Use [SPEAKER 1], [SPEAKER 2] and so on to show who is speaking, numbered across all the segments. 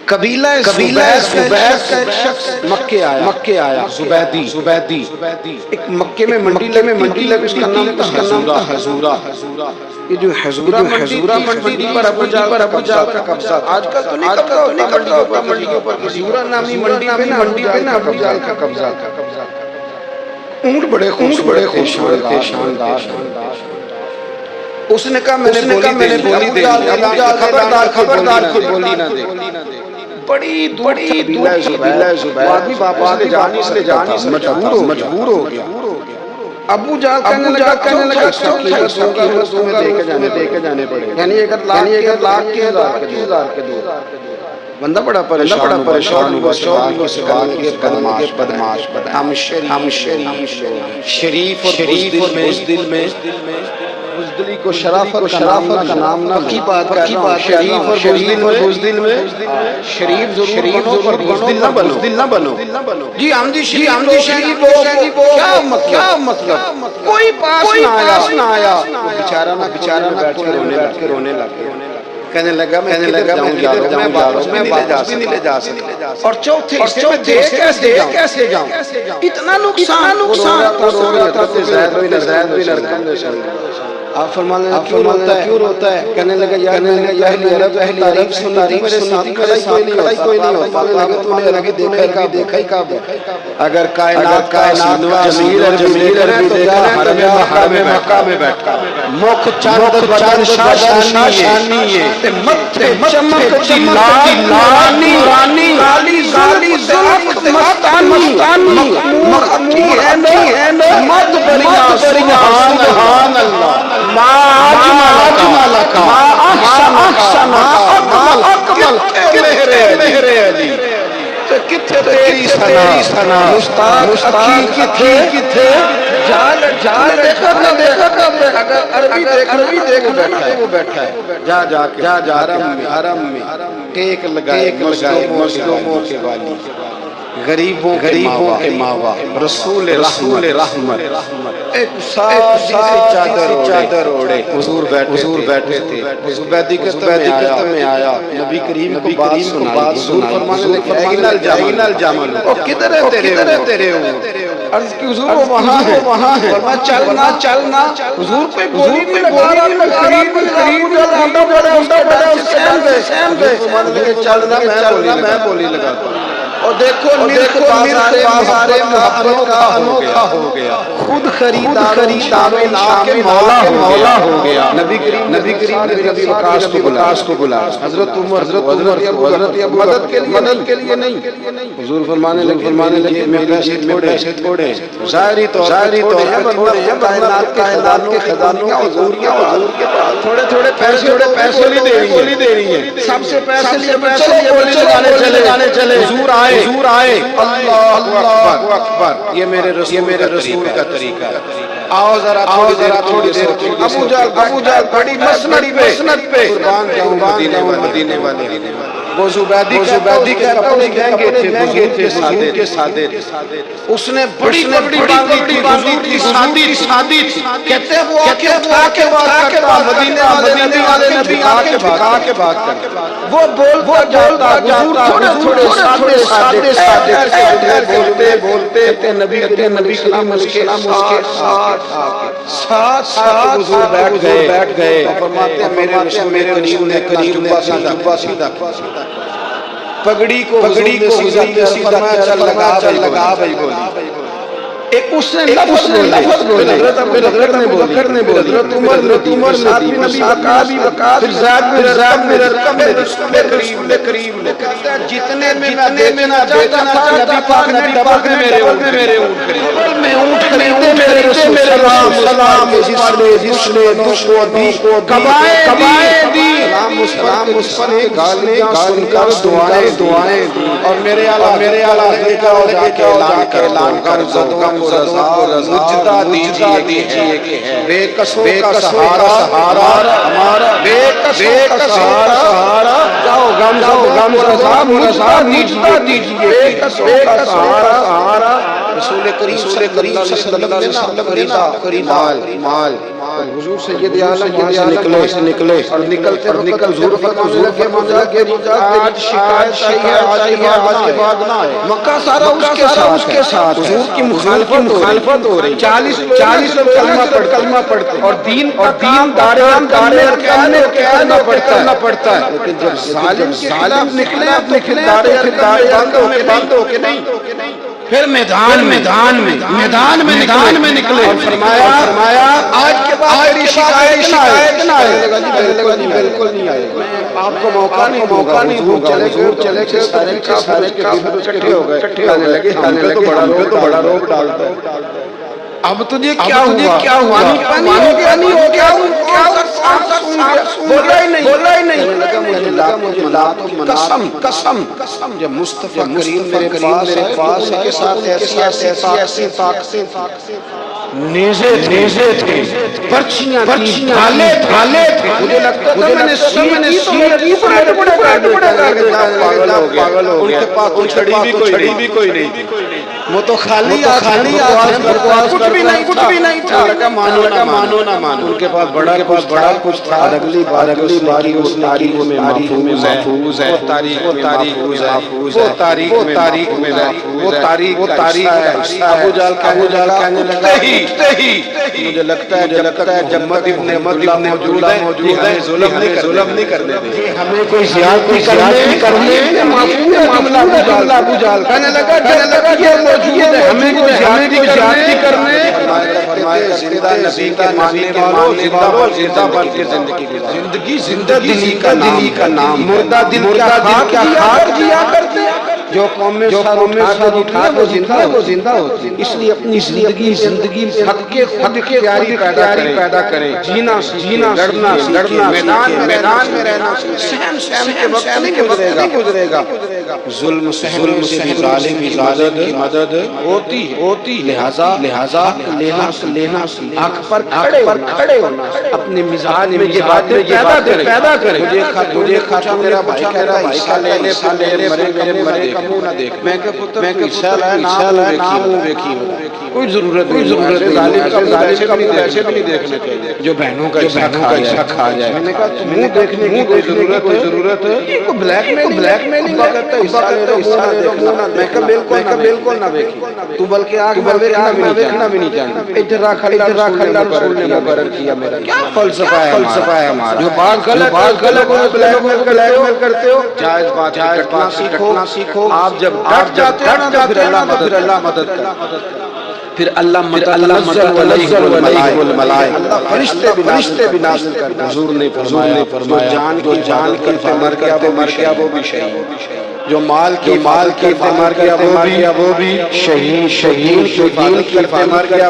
[SPEAKER 1] قبیلہ زبید کا ایک شخص مکے آیا زبیدی ایک مکے میں منڈی لگی، اس کا نام تھا حضورہ۔ یہ جو حضورہ منڈی پر ابو جہل کا قبضہ، آج کل تو نہیں قبضہ ہوتا منڈی کے اوپر، حضورہ نامی منڈی پہ نا ابو جہل کا قبضہ تھا۔ اونٹ بڑے شاندار۔ اس نے کہا میں نے بولی دے دی، خبردار کوئی بولی نہ دے۔ بڑی دور قبیلہ زبید، آدمی واپس لے جانے سے مجبور ہو گیا۔ ابو جہل کہنے لگا تمہیں دے کے جانے پڑے، یعنی 1 لاکھ کے 1000 کے دو۔ بندہ بڑا پریشان ہوا، سوال کیا بدماش ہم شریف اور بزدل میں بزدلی کو شرافت کا نام نہ کی بات کر رہا ہوں، شریف اور بزدل میں شریف ضرور بنو پر بزدل نہ بنو۔ جی ہم شریف ہو، کیا مطلب؟ کوئی پاس نہ آیا، بیچارہ بیٹھ کے رونے لگا، کہنے لگا میں واپس بھی نہیں لے جا سکتا، اور چوتھے حصے میں دے کیسے جاؤں؟ اتنا نقصان آپ فرمانے کیوں روتا ہے؟ کہنے لگا یار اہل تعریف سن رہی، میرے ساتھ کوئی نہیں ہوتا، تو نے لگے دیکھا ہی کعبہ، اگر کائنات کا جمیل عربی دیکھا حرم مکہ میں بیٹھا، مکھ چاند بدن شاشانی ہے، متھے چمکتی لانی کالی زلف مستانی، مخمور اکی ہے مد بریا سبحان اللہ، ما اجملک ما احسنک ما اکمل مہر علی، کتھے تیری ثنا مشتاق اکی کتھے جال دیکھا اگر عربی دیکھ بیٹھا ہے، جا حرم میں ٹیک لگائے مظلوموں کے والی، غریبوں کے ماوا، رسول رحمت، ایک چادر اوڑے حضور بیٹھے تھے، زبیدی کے میں آیا، نبی کریم کو بات سنائی، فرمانے کدھر ہے تیرے عرض کی حضور وہ وہاں ہے، فرمایا چلنا، حضور کوئی بولی نہیں لگا رہا، چلنا میں بولی لگاتا ہوں، اور دیکھو بازار محبت کا انوکھا ہو گیا، خود خریداروں شامل مولا ہو گیا، نبی کریم نے نبی وقاص کو بلا، حضرت عمر مدد کے لیے نہیں، حضور فرمانے لگے میں پیسے تھوڑے، ظاہری طور کائنات کے خزانوں کی حضور کے پاس تھوڑے پیسے نہیں دے رہی ہیں، سب سے پیسے لیے چلو لگانے چلے، حضور آئے، اللہ اکبر، یہ میرے رسول کا طریقہ ہے، آؤ ذرا تھوڑی دیر ابو جہل بڑی مسند پہ قربان جاؤں مدینے والے، وہ زبیدی کے اپنے گھنگے تھے حضور کے سادے، اس نے بڑی باندھی حضور کی شادی تھی، کہتے ہیں وہ آکے اٹھا کے بات کرتا، مدینے والے نبی آکے کے بات کرتا، وہ بولتا جاتا، تھوڑے سادے بولتے، نبی کریم ساتھ حضور بیٹھ گئے، فرماتے ہیں میرے رسول کریم نے جبہ سیدھا پگڑی کو سیدھا لگا بھائی بولی، ایک اس نے لفظ بولے، حضرت ابوبکر نے بولی، حضرت عمر نے نبی وقاص، پھر زاد میں رقم نے قریب نے، جتنے میں نہ چاہتا تھا نبی پاک نے ڈبل میں میرے اونٹ خریدے، میرے رسول سلام جس نے دش کو کبائے دی، سلام اس پر گالیاں سن کر دعائیں دی، اور میرے آلہ کیا اعلان کر زدوں مجدہ دیجئے کہ ہے بے کسوں کا سہارا ہمارا، بے کسوں کا سہارا، جاؤ غم رضا مجدہ دیجئے، بے کسوں کا سہارا، رسول کریم صلی اللہ علیہ وسلم نے خریدا مال، حضور سید عالم وہاں سے نکلے اور نکلتے حضور فرمانے لگے آج شکایت آج کے بعد نہ آئے۔ مکہ سارا اس کے ساتھ حضور کی مخالفت ہو رہی، 40 لوگ کلمہ پڑھتے اور دین دارے کرنا پڑتا ہے، لیکن جب ظالم نکلے دارے بند ہو کے نہیں، پھر میدان میں نکلے اور فرمایا آج کے بعد میری شکایت نہ آئے۔ بالکل نہیں آئے، آپ کو موقع نہیں ہوگا۔ حضور چلے گئے سارے کے اکٹھے ہو گئے، کہنے لگے ہم تو بڑا روب ڈالتا ہے، اب تجھے کیا ہوا؟ پانی ہو گیا، بولا ہی نہیں۔ مجھے قسم جب مصطفیٰ کریم میرے پاس ان کے ساتھ ایسی نیزے تھے، پرچیاں ڈھالے تھے، مجھے لگتا تھا میں نے سینے پاگل ہو گیا، ان چھڑی بھی کوئی نہیں تھی، وہ تو خالی کچھ بھی نہیں تھا۔ لگا مانو نہ مانو، ان کے پاس بڑا کچھ تھا۔ اگلی بار اس تاریخ میں محفوظ ہے، وہ تاریخ ہے۔ ابو جہل کہنے لگا مجھے لگتا ہے جب ابن عبداللہ موجود ہے ظلم نہیں کرنے دیں، ہمیں کوئی زیادتی کرنے ابو جہل کہنے لگا یہ موجود ہے، ہمیں کوئی زیادتی کرنے۔ زندہ نبی کے ماننے والوں زندہ بن کے زندہ دلی کا نام، مردہ دل کیا خاک جیا کرتے، جو قوم میں اٹھا وہ زندہ ہوتی۔ اس لیے اپنی زندگی حق کے خود اختیاری پیدا کریں، جینا لڑنا میدان میں رہنا، سہن کے وقت نہیں گزرے گا، ظلم سے ظالم کی مدد ہوتی، لہذا لینا حق پر کھڑے ہونا، اپنے مزاج میں یہ باتیں پیدا کریں۔ مجھے خاتون میرا بھائی کہہ رہا ہے حصہ لے لے مرے کا منہ نہ دیکھ، میں کہ پتر حصہ لائے نام دیکھی کوئی ضرورت نہیں، ظالم کا منہ ایسے بھی نہیں دیکھنا چاہیے جو بہنوں کا حصہ کھا جائے۔ میں نے کہا تو منہ دیکھنے کی کوئی ضرورت ہے، یہ کوئی بلیک میلنگ کرتا ہے، حصہ لے لو۔ میں کہا بالکل نہ دیکھی، تو بلکہ آگ میں دیکھنا بھی نہیں چاہنا۔ اترا کھڑا رسول نے مقرر کیا، میرا کیا فلسفہ ہے ہمارا، جو بات غلط کو بلیک میل کرتے ہو، جائز بات کٹنا سیکھو۔ آپ جب ڈٹ جاتے ہیں نا پھر اللہ مدد کرتا، پھر اللہ فرشتے بھی نازل کرتے۔ حضور نے فرمایا جو جان کی مر گیا وہ بھی شہید، جو مال کی مر گیا وہ بھی شہید، جو دین کی مر گیا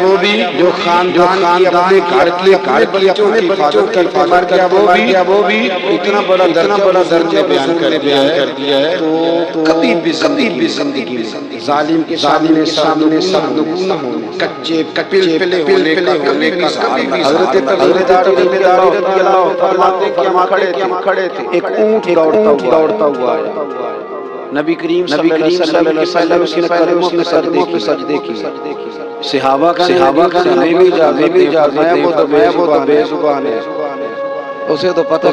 [SPEAKER 1] وہ بھی، جو خاندان اپنے گھر کی بچوں کی مر گیا وہ بھی۔ اتنا بڑا درجہ بیان کر دیا ہے، تو کبھی بھی زندگی میں ظالم کے سامنے صدق نہ ہونے، کچے پلے ہونے کا حضرت رضی اللہ فرماتے کہ ہم کھڑے تھے، ایک اونٹ دوڑتا ہوا ہے، نبی کریم صلی اللہ علیہ وسلم اس نے قدموں پہ سجدے کی، صحابہ کا ہمیں بھی اجازت ہے، وہ تو بے زبان ہے، اسے تو پتہ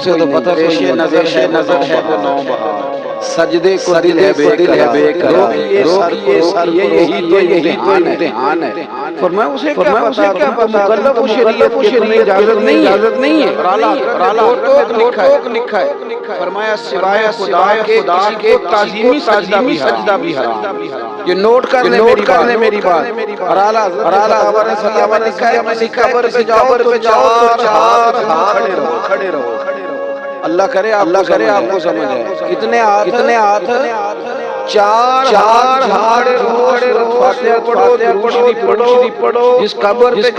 [SPEAKER 1] پیش نظر ہے وہ نو بہار، سجدے کو دل ہے بے قرار، یہی تو امتحان ہے۔ فرمایا اسے کیا پتا، مکلف و شریعت اجازت نہیں ہے، ٹوک لکھا ہے۔ فرمایا سوائے خدا کے تعظیمی سجدہ بھی حرام۔ یہ نوٹ کر لے میری بات۔ اور اعلیٰ حضرت لکھا ہے کسی قبر پہ جاؤ کھڑے رہو۔ اللہ کرے آپ کو سمجھ آئے۔ کتنے ہاتھ؟ 4 ہاتھ پڑھو، جس قبر پہ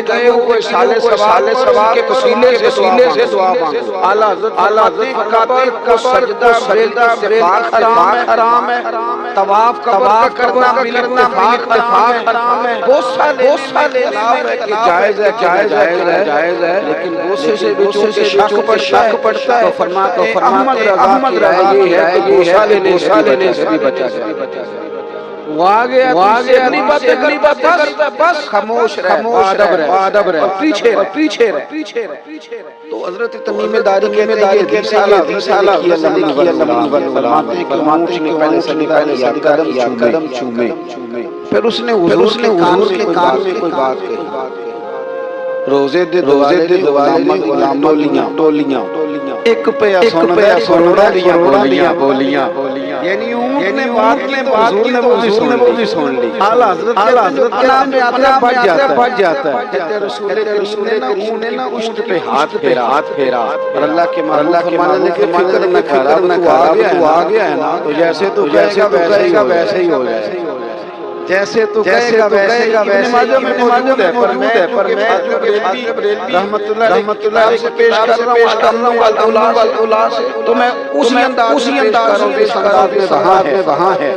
[SPEAKER 1] گئے ہوئے سالے سوال کے وسیلے سے دعا مانگو۔ اعلیٰ حضرت قبر سجدہ حرام ہے، طواف کرنا اتفاق حرام ہے، غصہ لینا جائز ہے، لیکن غصے سے شک پڑتا ہے، تو فرماتے احمد رضا یہ ہے کہ غصہ لینے سے بھی بچا جائے۔ وہ آ گیا اگلی باتیں کرتا بس خاموش رہ ادب رہ پیچھے رہ تو حضرت تمیم داری کہتے ہیں سالہ فرماتے ہیں کہ قدم چومے پھر اس نے حضور کے کان میں کوئی بات کہی روزے دے غلام ٹولیاں ایک پہ سونا دیا بولیاں یعنی اونٹ نے بات کی تو حضور نے وہ بھی سن لی اعلیٰ حضرت کے نام میں اپنا بچ جاتا ہے کہتے رسول نے نا اشت پہ ہاتھ پھیرا اور اللہ کے معنی کے فکر نہ کر تو آ گیا ہے نا تو جیسے تو کہے گا ویسے ہی ہو جائے جیسے تو کہے گا ویسے ماجہ میں موجود ہے پر میں رحمت اللہ سے پیش کر رہا ہوں اللہ سے تو میں اسی انداز میں وہاں ہے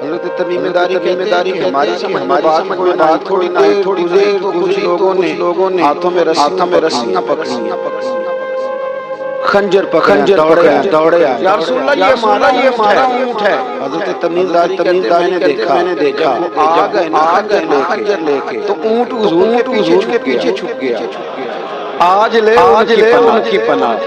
[SPEAKER 1] حضرت تمیم داری کی ہماری بات تھوڑی دیر کچھ لوگوں نے ہاتھوں میں رسیاں پکڑی خنجر دوڑے یا رسول اللہ یہ ہمارا اونٹ ہے حضرت تمیم داری میں نے دیکھا آ گئے خنجر لے کے تو اونٹ حضور کے پیچھے چھپ گیا آج لے ان کی پناہ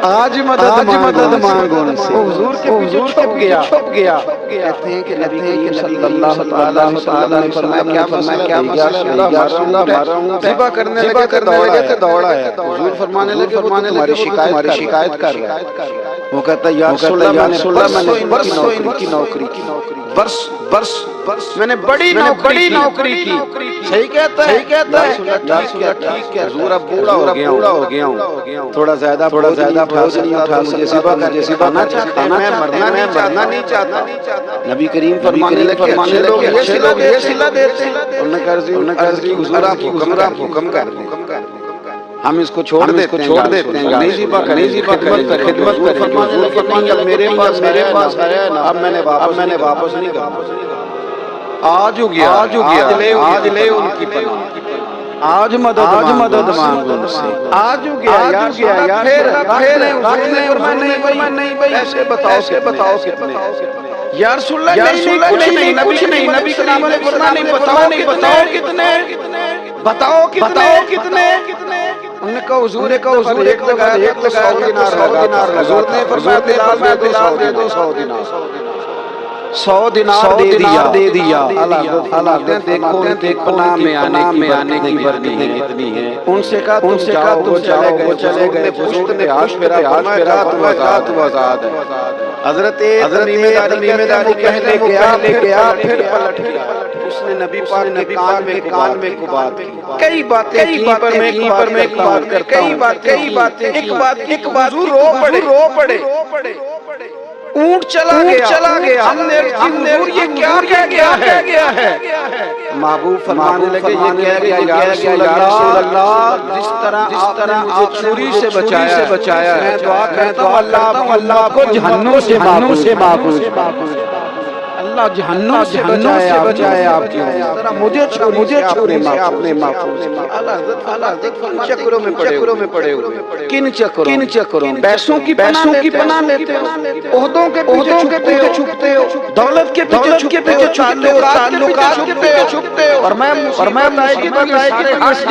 [SPEAKER 1] آج مدد مانگو ان سے حضور کے پیچھے چھپ گیا کہتے ہیں کہ نبی صلی اللہ علیہ وسلم نے فرمایا کیا مسئلہ یا رسول اللہ ہمارا اونٹ ذبح کرنے لگے تو دوڑا ہے حضور فرمانے لگے تمہاری شکایت کر رہا ہے وہ کہتا ہے یا رسول اللہ میں نے برس کی نوکری برس میں نے بڑی نوکری کی صحیح کہتا ہے ٹھیک ہے حضور اب بوڑھا ہو گیا ہوں تھوڑا زیادہ بوجھ نہیں اٹھا مجھے سبھانا چاہتا ہے میں مرنا نہیں چاہتا نبی کریم فرمانے لگے اچھے لوگ یہ صلہ دیتے ہیں انہوں نے عرض کی حضور آپ حکم کر دیں ہم اس کو چھوڑ دیتے ہیں نہیں جی خدمت کریں فرمانے لگے اب میرے پاس ہے نا اب میں نے واپس نہیں کرنا آج لے ان کی پناہ آج مدد مانگو ان سے آج ہو گیا یار نہیں بھائی ایسے بتاؤ کتنے یا رسول اللہ کچھ نہیں نبی کریم نے فرمایا بتاؤ کتنے انہوں نے کہا حضور ایک لگا 100 دینار حضور نے فرمایا بلال دے دو 100 دینار دے دیا اللہ دیکھو پناہ میں آنے کی برکتیں کتنی ہیں ان سے کہا تم وہ چلے گئے پشت نے پشت پہ رات آزاد ہے حضرت تمیم داری کہنے گیا پھر پلٹ گیا اس نے نبی پاک کے کان میں بات کی کئی باتیں پر میں بات کرتا ہوں ایک بات رو پڑے اونٹ چلا گیا ہم نے یہ کیا گیا ہے محبوب فرمانے لگے یہ کیا گیا یا رسول اللہ جس طرح آپ چوری سے بچایا ہے میں دعا کرتا ہوں اللہ کو جہنم سے محفوظ اللہ جہنم سے بچائے آپ کی مجھے چھوڑے اپنے محفوظ چکروں میں پڑے ہوئے کن چکروں پیسوں کی پناہ لیتے ہو عہدوں کے پیچھے چھپتے ہو دولت کے پیچھے تعلقات کے پیچھے چھپتے ہو اور میں ہٹ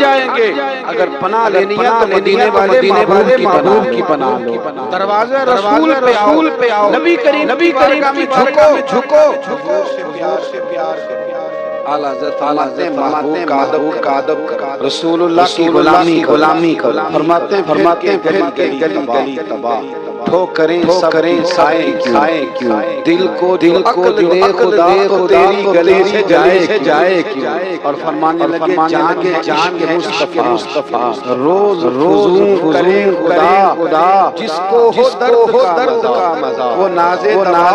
[SPEAKER 1] جائیں گے اگر پناہ لینی ہے تو مدینے والے محبوب کی پناہ لو دروازہ رسول پہ آؤ نبی کریم کی جھکو اعلیٰ حضرت محبوب کا ادب رسول اللہ کی غلامی فرماتے ہیں پھر گلی تباہ ٹھوکریں کھائیں کیوں دل کو دے خدا کو تیری گلی سے جائے کیوں اور فرمانے لگے جان کے مصطفیٰ روز کریں خدا جس کو ہو درد کا مزہ وہ نازے دوا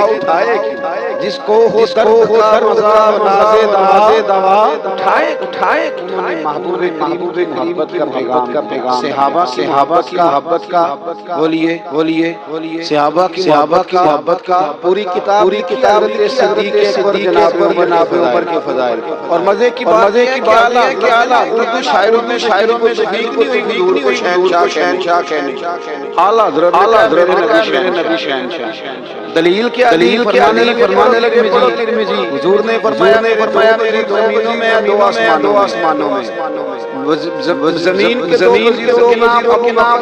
[SPEAKER 1] اٹھائے جس کو ہو درد کا مزہ دوا اٹھائے محبوب محبت کا پیغام صحابہ کی محبت کا بولیے صحابہ کی محبت کا پوری کتاب صدیق جناب عمر کے فضائل اور مزے کی بات ہے کہ اعلیٰ اردو شاعروں میں شفیق نہیں ہوئی شہنشاہ کہنے اعلیٰ حضرت میرے نبی شہنشاہ دلیل کیا فرمانے لگے پڑھو ترمذی حضور نے فرمایا میری زمینوں میں دو آسمانوں میں زمین کے دو نام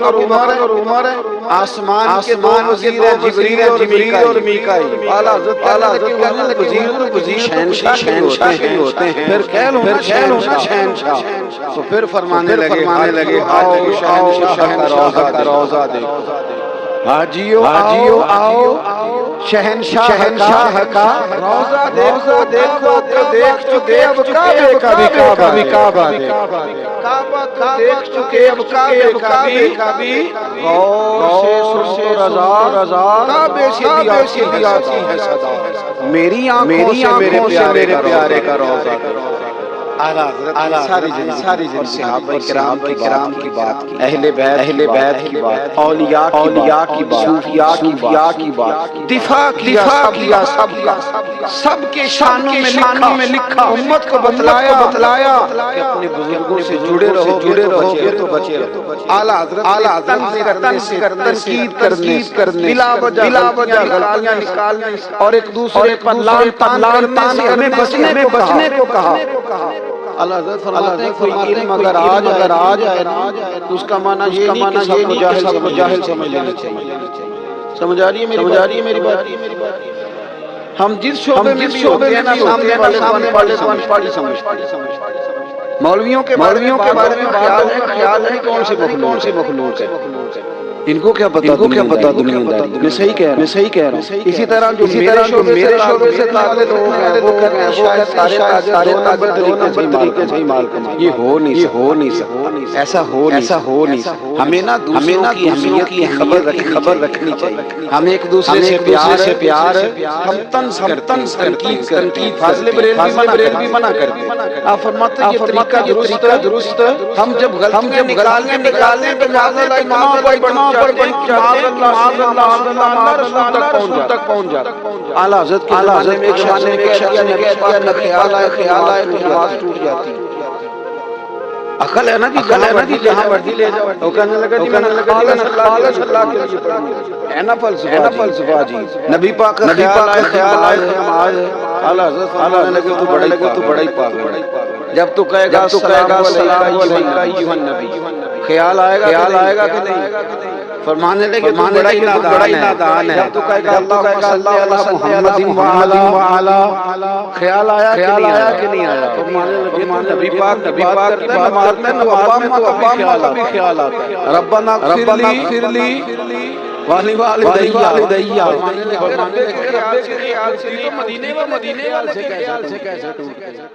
[SPEAKER 1] ابو بکر اور عمر ہے آسمان کے دو وزیر جبریل اور میکائیل اعلیٰ حضرت وزیر شہنشاہ ہوتے ہیں پھر کہہ لوں نا شہنشاہ تو پھر فرمانے لگے آؤ شہنشاہ کا روضہ دیکھو حاجیو آؤ شہنشاہ کا روضہ دیکھو دیکھ چکے اب کعبہ دیکھ چکے اب کعبہ غور سے رضا کعبے سے بھی آتی ہے صدا میری آنکھوں سے میرے پیارے کا روضہ ساری جن صحابہ کرام کی بات کی اہل بیت کی بات اولیاء کی بات صوفیاء کی بات دفاع کیا سب کے شانوں میں لکھا امت کو بتلایا کہ اپنے بزرگوں سے جڑے رہو گے تو بچے رہو اعلیٰ حضرت تنقید کرنے بلا وجہ غلطیاں نکالنے اور ایک دوسرے پر لان تان سے ہمیں بچنے کو کہا اللہ حضرت فرماتے ہیں کوئی علم اگر آ جائے تو اس کا معنی یہ نہیں کہ سب کو جاہل سمجھ لینا چاہیے سمجھ آ رہی ہے میری بات ہم جس شعبے میں ہوتے ہیں نا سامنے والے کو انپڑھ سمجھتے ہیں مولویوں کے بارے میں خیال ہے کون سے مخلوق ہے ان کو کیا پتا دنیا داری میں صحیح کہہ رہا ہوں اسی طرح جو میرے شعبے سے تعلق لوگ ہیں وہ کہتے ہیں شاید سارے طریقے سے مال کمائیں یہ ہو نہیں سکتا ایسا ہو نہیں سکتا ہمیں نا دوسروں کی اہمیت کی خبر رکھنی چاہیے ہم ایک دوسرے سے پیار ہم تنقید فاضل بریلوی منع کرتے آپ فرماتے ہیں یہ طریقہ درست ہم جب غلطیاں نکالنے تو تک پہنچ جاتا اعلیٰ حضرت میں ایک شخص نے کہہ دیا خیال آئے تو نماز ٹوٹ جاتی عقل ہے نا جہاں مرضی لے جاؤ وہ کہنے لگا اللہ کے لیے پڑھنا ہے نا فلسفہ جی نبی پاک کا خیال آئے نماز اعلیٰ حضرت تو بڑا ہی پاگل جب تو کہے گا السلام علیکم نبی خیال آئے گا کہ نہیں فرمانے لگے بڑا ہی نادان ہے جب تو کہے گا اللہ محمد وعلی خیال آیا کہ نہیں آیا فرمانے لگے نبی پاک کی بات میں نوابا بھی خیال آتا ہے ربنا اغفر لی والدیّ فرمانے لگے مدینے سے کیسے ٹوٹ گئے